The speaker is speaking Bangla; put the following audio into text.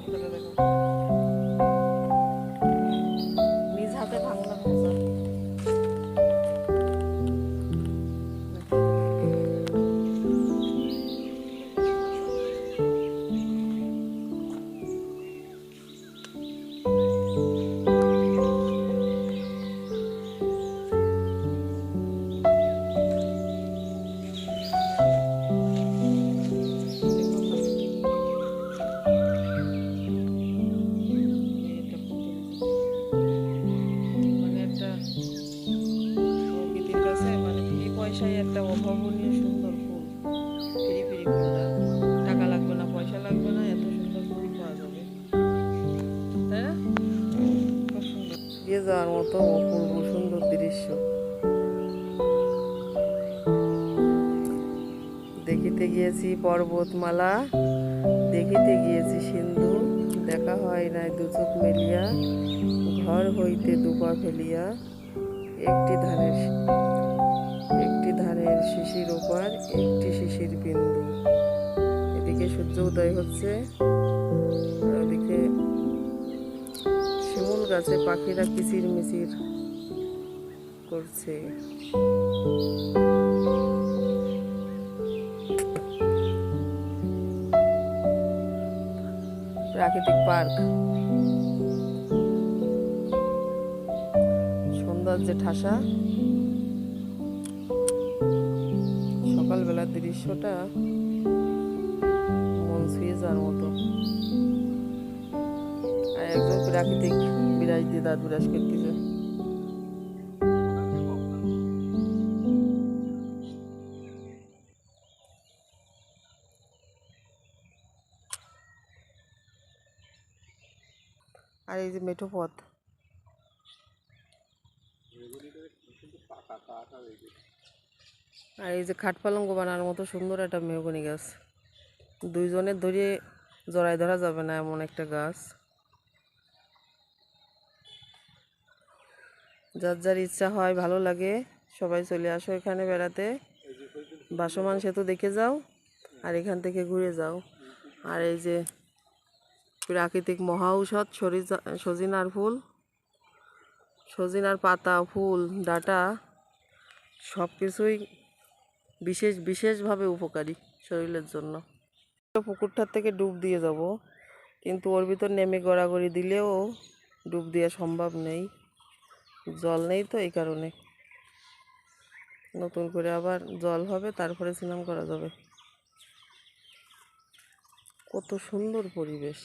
ফুলটাকে দেখো, নিজ হাতে ভাঙলাম মজা। পয়সায় একটা অভাবনীয় সুন্দর ফুল, ফিরি ফিরি ফুলটা, টাকা লাগবে না, পয়সা লাগবে না, এত সুন্দর ফুল পাওয়া যাবে, তাই না? খুব সুন্দর, দিয়ে যাওয়ার মতো অপূর্ব সুন্দর দৃশ্য। দেখিতে গিয়েছি পর্বতমালা, দেখিতে গিয়েছি সিন্ধু, দেখা হয় নাই দু চোখ মেলিয়া, ঘর হইতে দুপা ফেলিয়া, একটি ধানের শিশির ওপার, একটি শিশির বিন্দু। এদিকে সূর্য উদয় হচ্ছে, আর ওদিকে শিমুল গাছে পাখিরা কিচির মিচির করছে। প্রাকৃতিক পার্ক, সন্ধ্যার যে ঠাসা সকালবেলার দৃশ্যটা মন ছুঁয়ে যাওয়ার মতো। আর একজন প্রাকৃতিক বিরাজ দিয়ে দাঁত বিরাজ করতেছে। আর এই যে মেঠো পথ, আর এই যে খাট পালঙ্ক বানানোর মতো সুন্দর একটা মেহগনি গাছ, দুইজনের ধরিয়ে জড়াই ধরা যাবে না এমন একটা গাছ। যার যার ইচ্ছা হয়, ভালো লাগে, সবাই চলে আসো এখানে বেড়াতে। ভাসমান সেতু দেখে যাও আর এখান থেকে ঘুরে যাও। আর এই যে প্রাকৃতিক মহা ঔষধ সজিনার ফুল, সজিনার পাতা, ফুল, ডাঁটা সব কিছুই বিশেষভাবে উপকারী শরীরের জন্য। পুকুরটার থেকে ডুব দিয়ে যাব, কিন্তু ওর ভিতর নেমে গড়াগড়ি দিলেও ডুব দেওয়া সম্ভব নেই, জল নেই, তো এই কারণে নতুন করে আবার জল হবে, তারপরে স্নান করা যাবে। কত সুন্দর পরিবেশ।